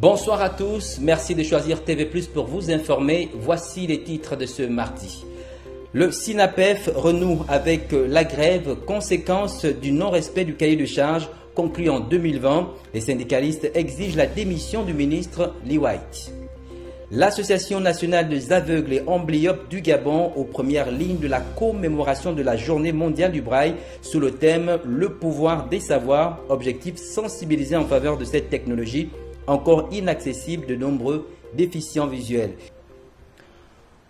Bonsoir à tous, merci de choisir TV+ pour vous informer. Voici les titres de ce mardi. Le SYNAPEF renoue avec la grève, conséquence du non-respect du cahier de charges conclu en 2020. Les syndicalistes exigent la démission du ministre Lee White. L'Association nationale des aveugles et amblyopes du Gabon aux premières lignes de la commémoration de la Journée mondiale du braille sous le thème « Le pouvoir des savoirs », objectif sensibiliser en faveur de cette technologie encore inaccessible de nombreux déficients visuels.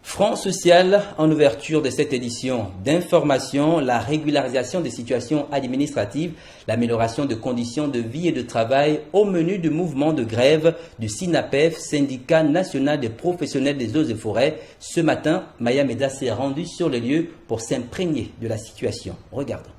Front social en ouverture de cette édition d'information, la régularisation des situations administratives, l'amélioration de conditions de vie et de travail au menu du mouvement de grève du SYNAPEF, syndicat national des professionnels des eaux et forêts. Ce matin, Maya Meda s'est rendue sur les lieux pour s'imprégner de la situation. Regardons.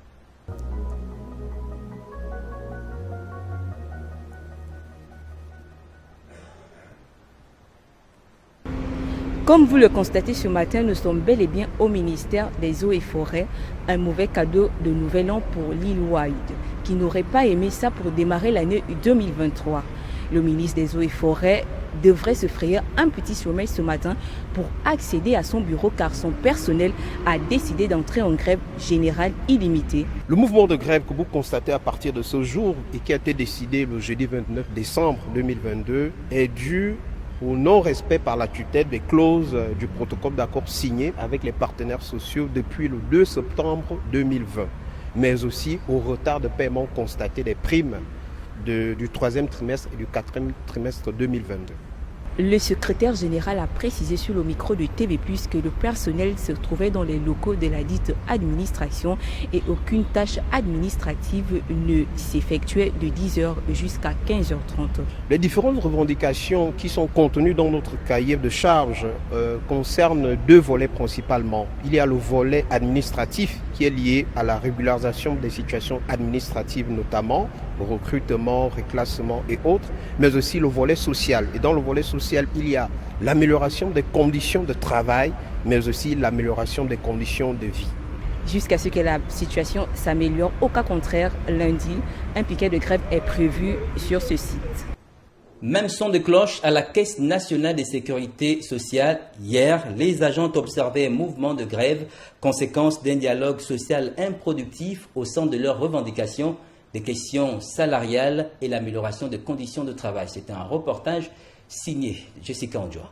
Comme vous le constatez ce matin, nous sommes bel et bien au ministère des Eaux et Forêts. Un mauvais cadeau de Nouvel An pour Lee White, qui n'aurait pas aimé ça pour démarrer l'année 2023. Le ministre des Eaux et Forêts devrait se frayer un petit sommeil ce matin pour accéder à son bureau car son personnel a décidé d'entrer en grève générale illimitée. Le mouvement de grève que vous constatez à partir de ce jour et qui a été décidé le jeudi 29 décembre 2022 est dû au non-respect par la tutelle des clauses du protocole d'accord signé avec les partenaires sociaux depuis le 2 septembre 2020, mais aussi au retard de paiement constaté des primes du troisième trimestre et du quatrième trimestre 2022. Le secrétaire général a précisé sur le micro de TV+ que le personnel se trouvait dans les locaux de la dite administration et aucune tâche administrative ne s'effectuait de 10h jusqu'à 15h30. Les différentes revendications qui sont contenues dans notre cahier de charges concernent deux volets principalement. Il y a le volet administratif qui est lié à la régularisation des situations administratives notamment, recrutement, reclassement et autres, mais aussi le volet social. Et dans le volet social, il y a l'amélioration des conditions de travail, mais aussi l'amélioration des conditions de vie. Jusqu'à ce que la situation s'améliore. Au cas contraire, lundi, un piquet de grève est prévu sur ce site. Même son de cloche à la Caisse nationale de sécurité sociale. Hier, les agents ont observé un mouvement de grève, conséquence d'un dialogue social improductif au centre de leurs revendications, des questions salariales et l'amélioration des conditions de travail. C'était un reportage signé Jessica Ondjoa.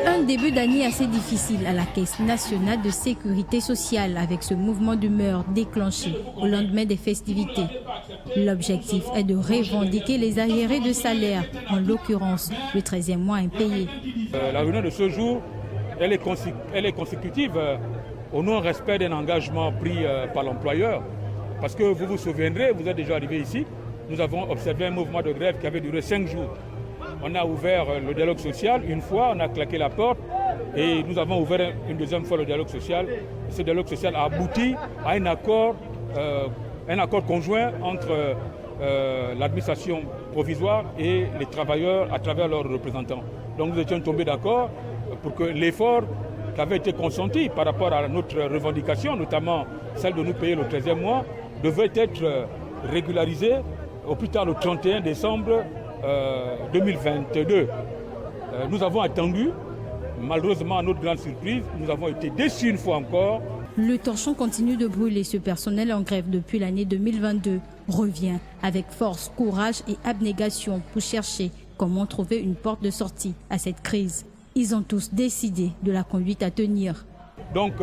Un début d'année assez difficile à la Caisse nationale de sécurité sociale avec ce mouvement d'humeur déclenché au lendemain des festivités. L'objectif est de revendiquer les arriérés de salaire, en l'occurrence le 13e mois impayé. La réunion de ce jour, elle est consécutive au non-respect d'un engagement pris par l'employeur. Parce que vous vous souviendrez, vous êtes déjà arrivé ici, nous avons observé un mouvement de grève qui avait duré 5 jours. On a ouvert le dialogue social une fois, on a claqué la porte et nous avons ouvert une deuxième fois le dialogue social. Ce dialogue social a abouti à un accord conjoint entre l'administration provisoire et les travailleurs à travers leurs représentants. Donc nous étions tombés d'accord pour que l'effort qui avait été consenti par rapport à notre revendication, notamment celle de nous payer le 13e mois, devait être régularisé au plus tard le 31 décembre 2022. Nous avons attendu, malheureusement à notre grande surprise, nous avons été déçus une fois encore. Le torchon continue de brûler. Ce personnel en grève depuis l'année 2022 revient avec force, courage et abnégation pour chercher comment trouver une porte de sortie à cette crise. Ils ont tous décidé de la conduite à tenir. Donc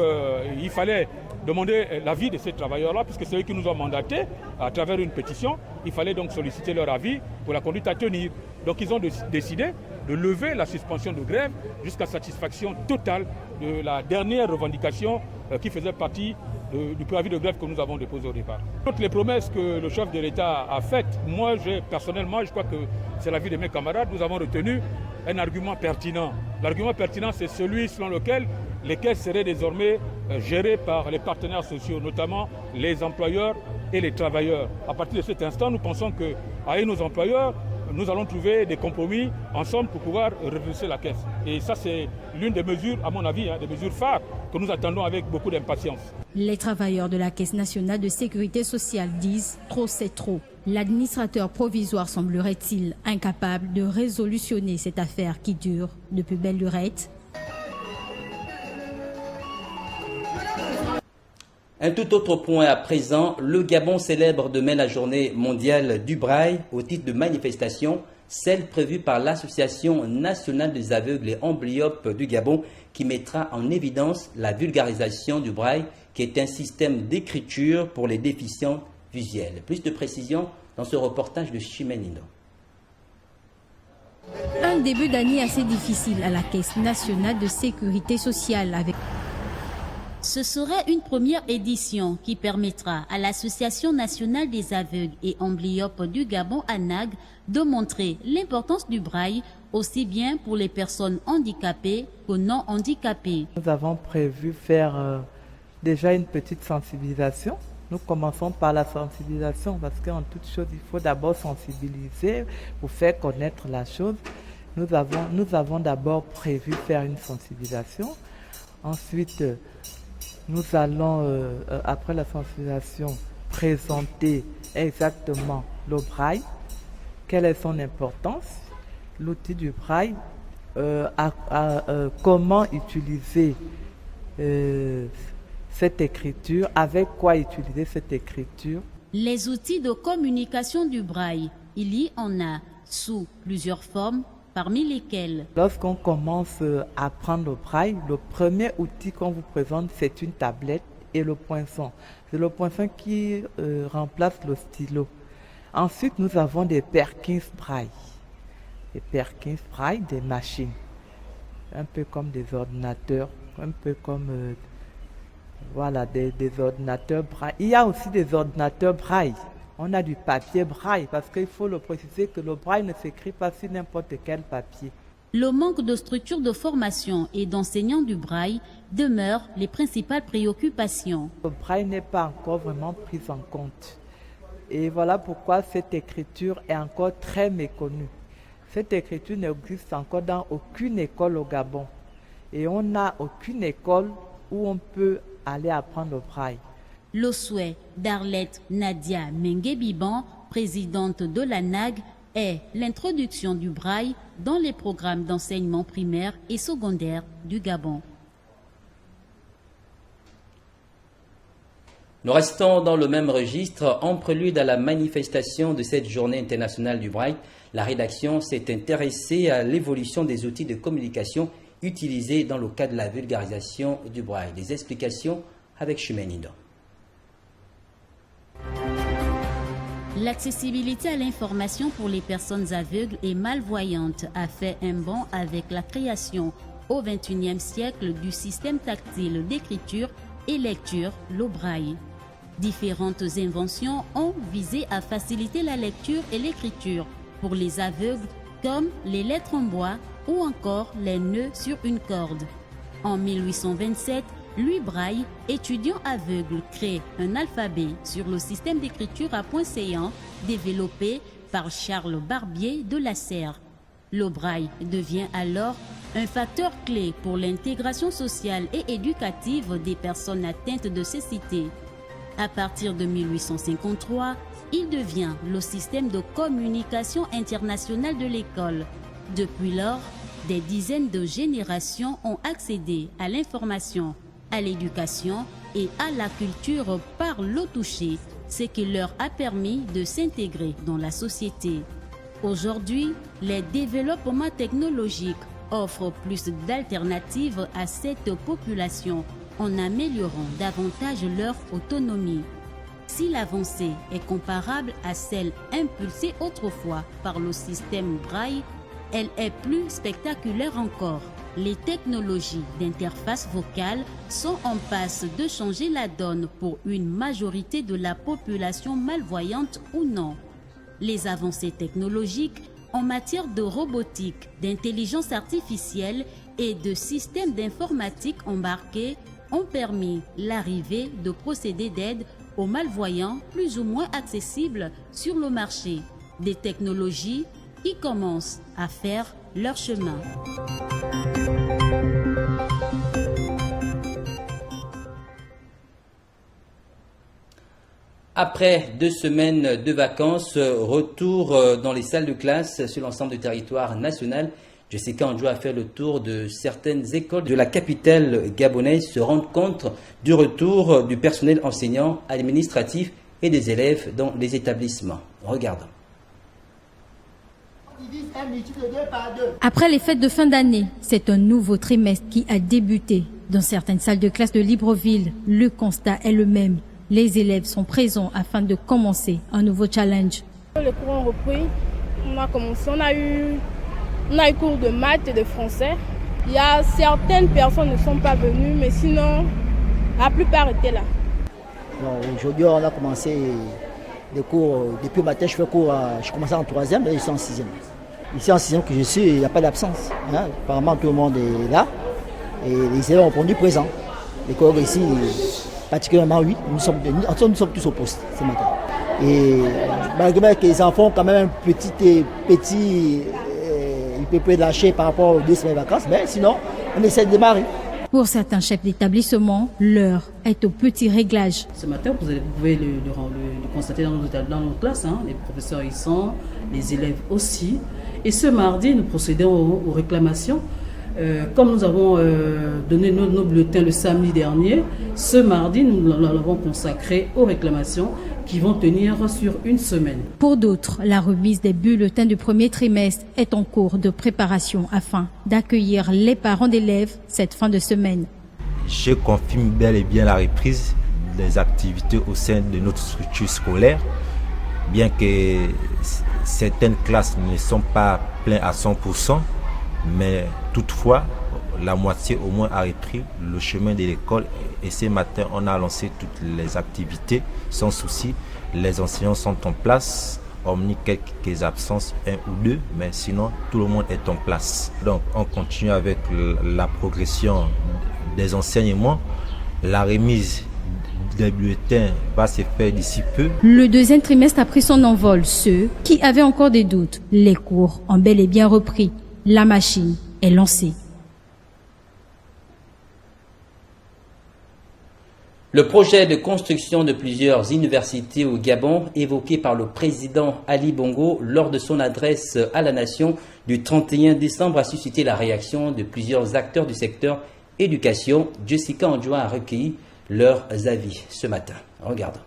il fallait demander l'avis de ces travailleurs-là, puisque c'est eux qui nous ont mandatés à travers une pétition. Il fallait donc solliciter leur avis pour la conduite à tenir. Donc ils ont décidé de lever la suspension de grève jusqu'à satisfaction totale de la dernière revendication qui faisait partie du préavis de grève que nous avons déposé au départ. Toutes les promesses que le chef de l'État a faites, moi personnellement, je crois que c'est l'avis de mes camarades, nous avons retenu un argument pertinent. L'argument pertinent, c'est celui selon lequel les caisses seraient désormais gérées par les partenaires sociaux, notamment les employeurs et les travailleurs. À partir de cet instant, nous pensons qu'avec nos employeurs, nous allons trouver des compromis ensemble pour pouvoir redresser la caisse. Et ça, c'est l'une des mesures, à mon avis, des mesures phares que nous attendons avec beaucoup d'impatience. Les travailleurs de la Caisse nationale de sécurité sociale disent « trop c'est trop ». L'administrateur provisoire semblerait-il incapable de résolutionner cette affaire qui dure depuis belle lurette. Un tout autre point à présent, le Gabon célèbre demain la journée mondiale du braille au titre de manifestation, celle prévue par l'Association nationale des aveugles et amblyopes du Gabon qui mettra en évidence la vulgarisation du braille qui est un système d'écriture pour les déficients visuels. Plus de précisions dans ce reportage de Chimène. Un début d'année assez difficile à la Caisse nationale de sécurité sociale avec... Ce serait une première édition qui permettra à l'Association nationale des aveugles et amblyopes du Gabon, ANAG, de montrer l'importance du braille aussi bien pour les personnes handicapées que non handicapées. Nous avons prévu faire déjà une petite sensibilisation. Nous commençons par la sensibilisation parce qu'en toute chose, il faut d'abord sensibiliser pour faire connaître la chose. Nous avons d'abord prévu faire une sensibilisation. Ensuite, nous allons, après la sensibilisation, présenter exactement le braille, quelle est son importance, l'outil du braille, comment utiliser cette écriture, avec quoi utiliser cette écriture. Les outils de communication du braille, il y en a sous plusieurs formes, parmi lesquelles... Lorsqu'on commence à apprendre le braille, le premier outil qu'on vous présente, c'est une tablette et le poinçon. C'est le poinçon qui remplace le stylo. Ensuite, nous avons des Perkins braille. Des Perkins braille, des machines. Un peu comme des ordinateurs, un peu comme... Voilà, des ordinateurs braille. Il y a aussi des ordinateurs braille. On a du papier braille parce qu'il faut le préciser que le braille ne s'écrit pas sur n'importe quel papier. Le manque de structures de formation et d'enseignants du braille demeurent les principales préoccupations. Le braille n'est pas encore vraiment pris en compte. Et voilà pourquoi cette écriture est encore très méconnue. Cette écriture n'existe encore dans aucune école au Gabon. Et on n'a aucune école où on peut aller apprendre le braille. Le souhait d'Arlette Nadia Mengue-Biban, présidente de l'ANAG, est l'introduction du braille dans les programmes d'enseignement primaire et secondaire du Gabon. Nous restons dans le même registre. En prélude à la manifestation de cette journée internationale du braille, la rédaction s'est intéressée à l'évolution des outils de communication utilisés dans le cadre de la vulgarisation du braille. Des explications avec Chimène. L'accessibilité à l'information pour les personnes aveugles et malvoyantes a fait un bond avec la création au XXIe siècle du système tactile d'écriture et lecture, le braille. Différentes inventions ont visé à faciliter la lecture et l'écriture pour les aveugles, comme les lettres en bois ou encore les nœuds sur une corde. En 1827, Louis Braille, étudiant aveugle, crée un alphabet sur le système d'écriture à points saillants développé par Charles Barbier de la Serre. Le braille devient alors un facteur clé pour l'intégration sociale et éducative des personnes atteintes de cécité. À partir de 1853, il devient le système de communication internationale de l'école. Depuis lors, des dizaines de générations ont accédé à l'information, à l'éducation et à la culture par le toucher, ce qui leur a permis de s'intégrer dans la société. Aujourd'hui, les développements technologiques offrent plus d'alternatives à cette population en améliorant davantage leur autonomie. Si l'avancée est comparable à celle impulsée autrefois par le système Braille, elle est plus spectaculaire encore. Les technologies d'interface vocale sont en passe de changer la donne pour une majorité de la population malvoyante ou non. Les avancées technologiques en matière de robotique, d'intelligence artificielle et de systèmes d'informatique embarqués ont permis l'arrivée de procédés d'aide aux malvoyants plus ou moins accessibles sur le marché. Des technologies qui commencent à faire leur chemin. Après 2 semaines de vacances, retour dans les salles de classe sur l'ensemble du territoire national. Jessica Andjou a fait le tour de certaines écoles de la capitale gabonaise, se rendre compte du retour du personnel enseignant, administratif et des élèves dans les établissements. Regardons. Après les fêtes de fin d'année, c'est un nouveau trimestre qui a débuté. Dans certaines salles de classe de Libreville, le constat est le même. Les élèves sont présents afin de commencer un nouveau challenge. Les cours ont repris, on a commencé, on a eu cours de maths et de français. Il y a certaines personnes ne sont pas venues, mais sinon, la plupart étaient là. Aujourd'hui, on a commencé des cours. Depuis le matin, je commençais en 3e et je suis en 6e. Ici en 6e que je suis, il n'y a pas d'absence. Apparemment, tout le monde est là et les élèves ont répondu présent. Les cours ici, particulièrement 8, nous sommes tous au poste ce matin. Et malgré que les enfants ont quand même un petit ils peuvent lâcher par rapport aux 2 semaines de vacances, mais sinon, on essaie de démarrer. Pour certains chefs d'établissement, l'heure est au petit réglage. Ce matin, vous pouvez le constater dans nos classes, les professeurs y sont, les élèves aussi. Et ce mardi, nous procédons aux réclamations. Comme nous avons donné nos bulletins le samedi dernier, ce mardi, nous l'avons consacré aux réclamations qui vont tenir sur 1 semaine. Pour d'autres, la remise des bulletins du premier trimestre est en cours de préparation afin d'accueillir les parents d'élèves cette fin de semaine. Je confirme bel et bien la reprise des activités au sein de notre structure scolaire, bien que certaines classes ne sont pas pleines à 100%, mais toutefois, la moitié au moins a repris le chemin de l'école et ce matin, on a lancé toutes les activités sans souci. Les enseignants sont en place, hormis quelques absences, 1 ou 2, mais sinon, tout le monde est en place. Donc, on continue avec la progression des enseignements. La remise des bulletins va se faire d'ici peu. Le 2e trimestre a pris son envol. Ceux qui avaient encore des doutes, les cours ont bel et bien repris. La machine est lancée. Le projet de construction de plusieurs universités au Gabon, évoqué par le président Ali Bongo lors de son adresse à la nation du 31 décembre, a suscité la réaction de plusieurs acteurs du secteur éducation. Jessica Andjou a recueilli leurs avis ce matin. Regardons.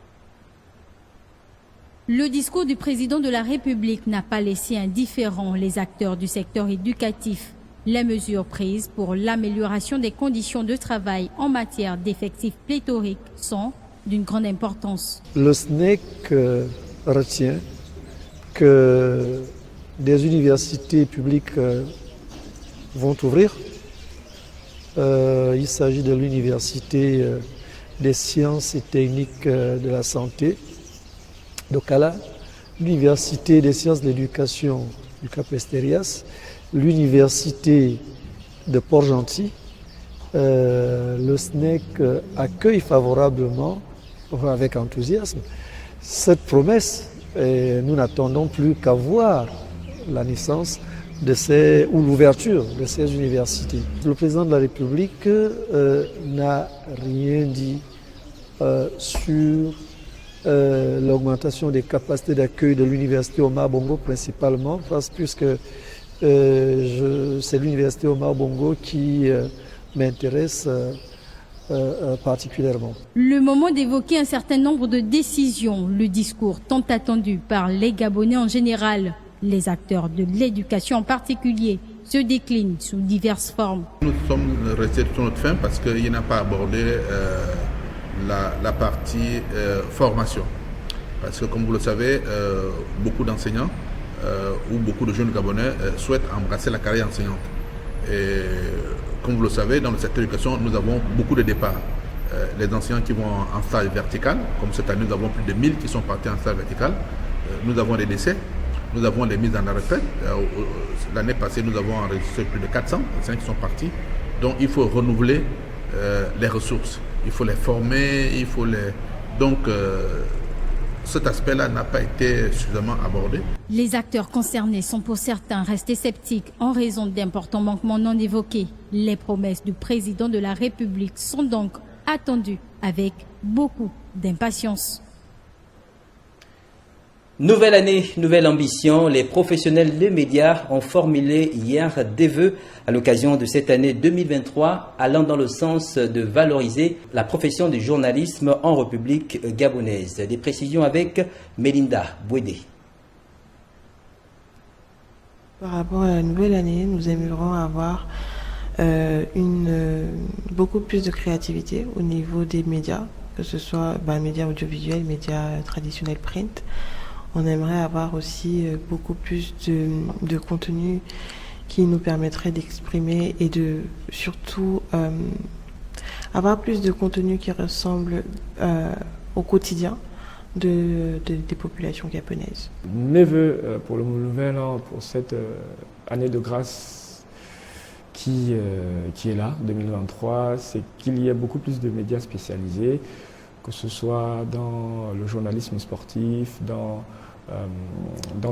Le discours du président de la République n'a pas laissé indifférents les acteurs du secteur éducatif. Les mesures prises pour l'amélioration des conditions de travail en matière d'effectifs pléthoriques sont d'une grande importance. Le SNEC retient que des universités publiques vont ouvrir. Il s'agit de l'université des sciences et techniques de la santé d'Okala, l'université des sciences de l'éducation du Cap-Estérias, l'université de Port-Gentil. Le SNEC accueille favorablement, avec enthousiasme, cette promesse. Et nous n'attendons plus qu'à voir la naissance ou l'ouverture de ces universités. Le président de la République n'a rien dit sur l'augmentation des capacités d'accueil de l'université Omar Bongo principalement, puisque c'est l'université Omar Bongo qui m'intéresse particulièrement. Le moment d'évoquer un certain nombre de décisions, le discours tant attendu par les Gabonais en général, les acteurs de l'éducation en particulier, se décline sous diverses formes. Nous sommes restés sur notre fin parce qu'il n'a pas abordé la partie formation. Parce que comme vous le savez, beaucoup d'enseignants ou beaucoup de jeunes Gabonais souhaitent embrasser la carrière enseignante. Et comme vous le savez, dans le secteur de l'éducation, nous avons beaucoup de départs. Les enseignants qui vont en stage vertical, comme cette année, nous avons plus de 1000 qui sont partis en stage vertical. Nous avons des décès, nous avons les mises en retraite. L'année passée, nous avons enregistré plus de 400 enseignants qui sont partis. Donc, il faut renouveler les ressources. Il faut les former, il faut les... Donc, cet aspect-là n'a pas été suffisamment abordé. Les acteurs concernés sont pour certains restés sceptiques en raison d'importants manquements non évoqués. Les promesses du président de la République sont donc attendues avec beaucoup d'impatience. Nouvelle année, nouvelle ambition. Les professionnels des médias ont formulé hier des vœux à l'occasion de cette année 2023 allant dans le sens de valoriser la profession du journalisme en République gabonaise. Des précisions avec Melinda Bouédé. Par rapport à la nouvelle année, nous aimerions avoir beaucoup plus de créativité au niveau des médias, que ce soit médias audiovisuels, médias traditionnels print. On aimerait avoir aussi beaucoup plus de contenu qui nous permettrait d'exprimer et de surtout avoir plus de contenu qui ressemble au quotidien des populations gaponaises. Mes vœux pour le nouvel an, pour cette année de grâce qui est là, 2023, c'est qu'il y ait beaucoup plus de médias spécialisés, que ce soit dans le journalisme sportif, dans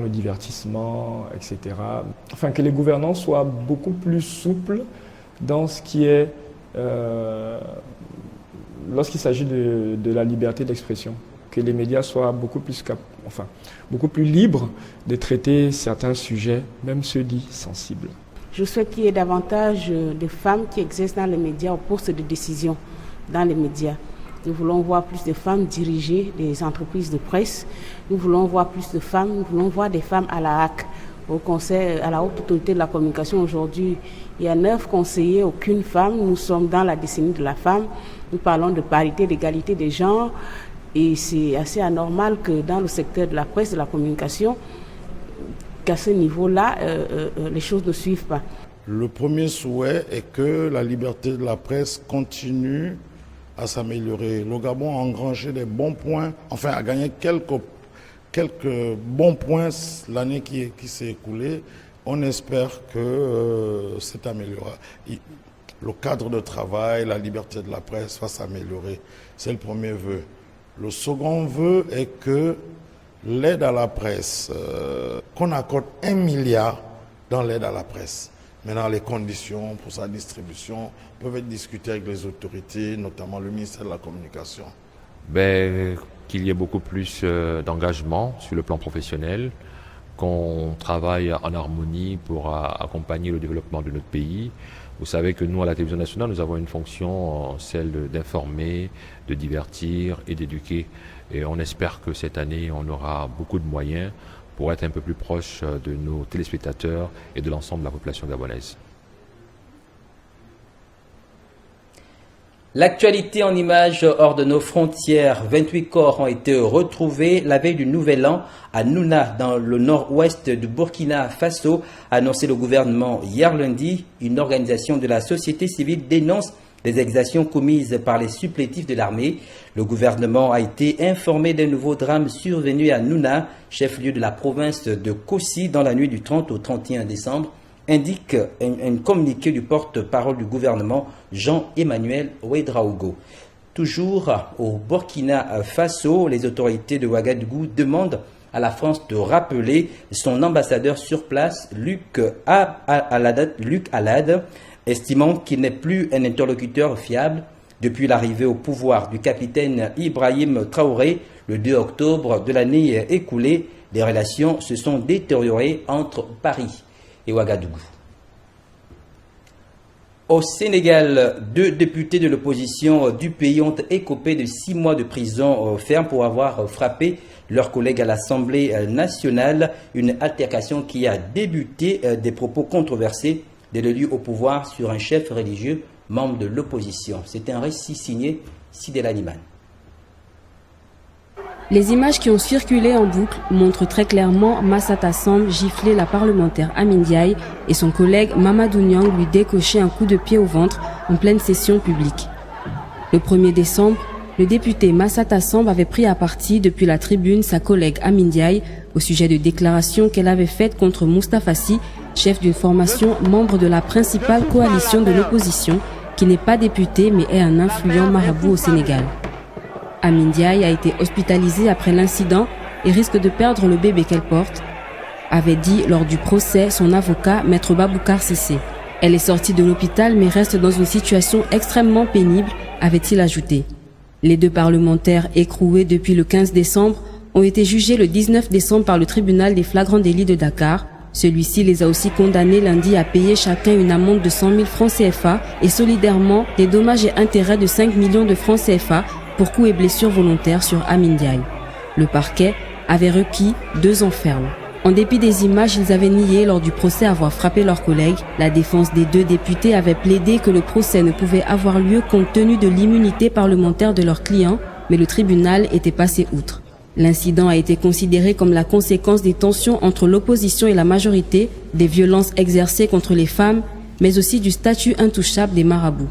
le divertissement, etc. Enfin, que les gouvernants soient beaucoup plus souples dans ce qui est, lorsqu'il s'agit de la liberté d'expression. Que les médias soient beaucoup plus libres de traiter certains sujets, même ceux dits sensibles. Je souhaite qu'il y ait davantage de femmes qui exercent dans les médias au poste de décision dans les médias. Nous voulons voir plus de femmes diriger les entreprises de presse. Nous voulons voir plus de femmes. Nous voulons voir des femmes à la HAC, au Conseil, à la Haute Autorité de la Communication. Aujourd'hui, il y a 9 conseillers, aucune femme. Nous sommes dans la décennie de la femme. Nous parlons de parité, d'égalité des genres. Et c'est assez anormal que dans le secteur de la presse, de la communication, qu'à ce niveau-là, les choses ne suivent pas. Le premier souhait est que la liberté de la presse continue à s'améliorer. Le Gabon a engrangé des bons points, enfin a gagné quelques bons points l'année qui s'est écoulée. On espère que c'est amélioré. Le cadre de travail, la liberté de la presse va s'améliorer. C'est le premier vœu. Le second vœu est que l'aide à la presse, qu'on accorde 1 milliard dans l'aide à la presse. Maintenant, les conditions pour sa distribution peuvent être discutées avec les autorités, notamment le ministère de la Communication. Qu'il y ait beaucoup plus d'engagement sur le plan professionnel, qu'on travaille en harmonie pour accompagner le développement de notre pays. Vous savez que nous, à la télévision nationale, nous avons une fonction, celle d'informer, de divertir et d'éduquer. Et on espère que cette année, on aura beaucoup de moyens pour être un peu plus proche de nos téléspectateurs et de l'ensemble de la population gabonaise. L'actualité en images hors de nos frontières. 28 corps ont été retrouvés la veille du Nouvel An à Nouna, dans le nord-ouest du Burkina Faso, a annoncé le gouvernement hier lundi. Une organisation de la société civile dénonce les exactions commises par les supplétifs de l'armée. Le gouvernement a été informé d'un nouveau drame survenu à Nouna, chef-lieu de la province de Kossi, dans la nuit du 30 au 31 décembre. Indique un communiqué du porte-parole du gouvernement, Jean-Emmanuel Ouedraogo. Toujours au Burkina Faso, les autorités de Ouagadougou demandent à la France de rappeler son ambassadeur sur place, Luc Alad, estimant qu'il n'est plus un interlocuteur fiable. Depuis l'arrivée au pouvoir du capitaine Ibrahim Traoré, le 2 octobre de l'année écoulée, les relations se sont détériorées entre Paris et Ouagadougou. Au Sénégal, 2 députés de l'opposition du pays ont écopé de 6 mois de prison ferme pour avoir frappé leurs collègues à l'Assemblée nationale. Une altercation qui a débuté des propos controversés de l'élu au pouvoir sur un chef religieux membre de l'opposition. C'est un récit signé Sidela Liman. Les images qui ont circulé en boucle montrent très clairement Massata Samb gifler la parlementaire Amine Diaye et son collègue Mamadou Niang lui décocher un coup de pied au ventre en pleine session publique. Le 1er décembre, le député Massata Samb avait pris à partie depuis la tribune sa collègue Amine Diaye au sujet de déclarations qu'elle avait faites contre Moustapha Sy, chef d'une formation membre de la principale coalition de l'opposition, qui n'est pas député mais est un influent marabout au Sénégal. Amine Diaye a été hospitalisée après l'incident et risque de perdre le bébé qu'elle porte, avait dit lors du procès son avocat, Maître Baboucar Sissé. Elle est sortie de l'hôpital mais reste dans une situation extrêmement pénible, avait-il ajouté. Les 2 parlementaires écroués depuis le 15 décembre ont été jugés le 19 décembre par le tribunal des flagrants délits de Dakar. Celui-ci les a aussi condamnés lundi à payer chacun une amende de 100 000 francs CFA et solidairement des dommages et intérêts de 5 millions de francs CFA pour coups et blessures volontaires sur Amin Ndiaye. Le parquet avait requis 2 ans ferme. En dépit des images, ils avaient nié lors du procès avoir frappé leurs collègues. La défense des 2 députés avait plaidé que le procès ne pouvait avoir lieu compte tenu de l'immunité parlementaire de leurs clients, mais le tribunal était passé outre. L'incident a été considéré comme la conséquence des tensions entre l'opposition et la majorité, des violences exercées contre les femmes, mais aussi du statut intouchable des marabouts.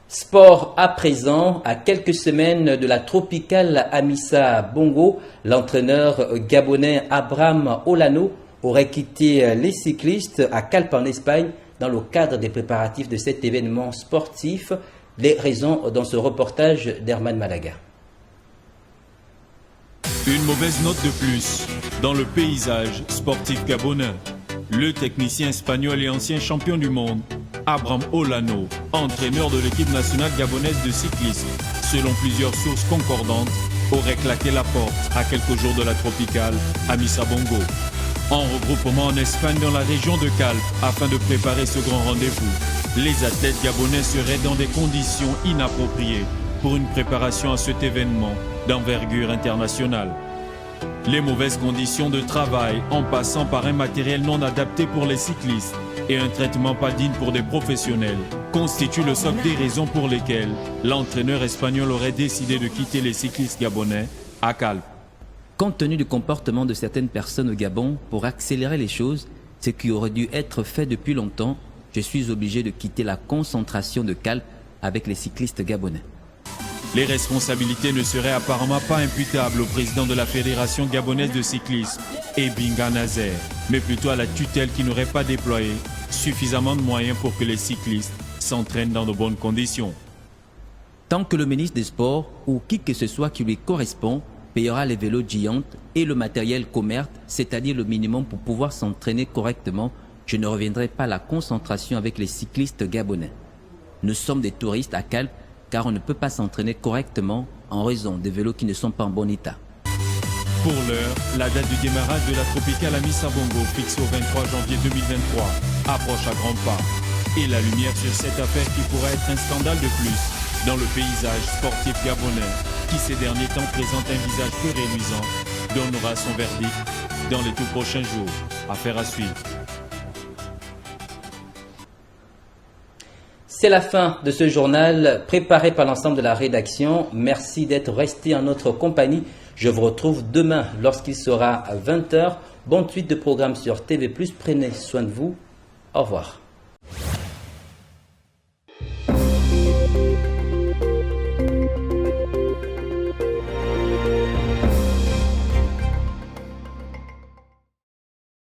Sport à présent, à quelques semaines de la tropicale Amissa Bongo, l'entraîneur gabonais Abraham Olano aurait quitté les cyclistes à Calpe en Espagne dans le cadre des préparatifs de cet événement sportif. Les raisons dans ce reportage d'Herman Malaga. Une mauvaise note de plus dans le paysage sportif gabonais. Le technicien espagnol et ancien champion du monde, Abraham Olano, entraîneur de l'équipe nationale gabonaise de cyclisme, selon plusieurs sources concordantes, aurait claqué la porte à quelques jours de la tropicale Amissa Bongo. En regroupement en Espagne dans la région de Calpe afin de préparer ce grand rendez-vous, les athlètes gabonais seraient dans des conditions inappropriées pour une préparation à cet événement d'envergure internationale. Les mauvaises conditions de travail, en passant par un matériel non adapté pour les cyclistes et un traitement pas digne pour des professionnels, constituent le socle des raisons pour lesquelles l'entraîneur espagnol aurait décidé de quitter les cyclistes gabonais à Calpe. Compte tenu du comportement de certaines personnes au Gabon, pour accélérer les choses, ce qui aurait dû être fait depuis longtemps, je suis obligé de quitter la concentration de Calpe avec les cyclistes gabonais. Les responsabilités ne seraient apparemment pas imputables au président de la Fédération gabonaise de cyclisme, Ebinga Nazer, mais plutôt à la tutelle qui n'aurait pas déployé suffisamment de moyens pour que les cyclistes s'entraînent dans de bonnes conditions. Tant que le ministre des Sports ou qui que ce soit qui lui correspond payera les vélos Giant et le matériel Comert, c'est-à-dire le minimum pour pouvoir s'entraîner correctement, je ne reviendrai pas à la concentration avec les cyclistes gabonais. Nous sommes des touristes à Calpe, car on ne peut pas s'entraîner correctement en raison des vélos qui ne sont pas en bon état. Pour l'heure, la date du démarrage de la tropicale Amissa Bongo, fixée au 23 janvier 2023, approche à grands pas. Et la lumière sur cette affaire qui pourrait être un scandale de plus dans le paysage sportif gabonais, qui ces derniers temps présente un visage peu réluisant, donnera son verdict dans les tout prochains jours. Affaire à suivre. C'est la fin de ce journal préparé par l'ensemble de la rédaction. Merci d'être resté en notre compagnie. Je vous retrouve demain lorsqu'il sera à 20h. Bonne suite de programme sur TV+. Prenez soin de vous. Au revoir.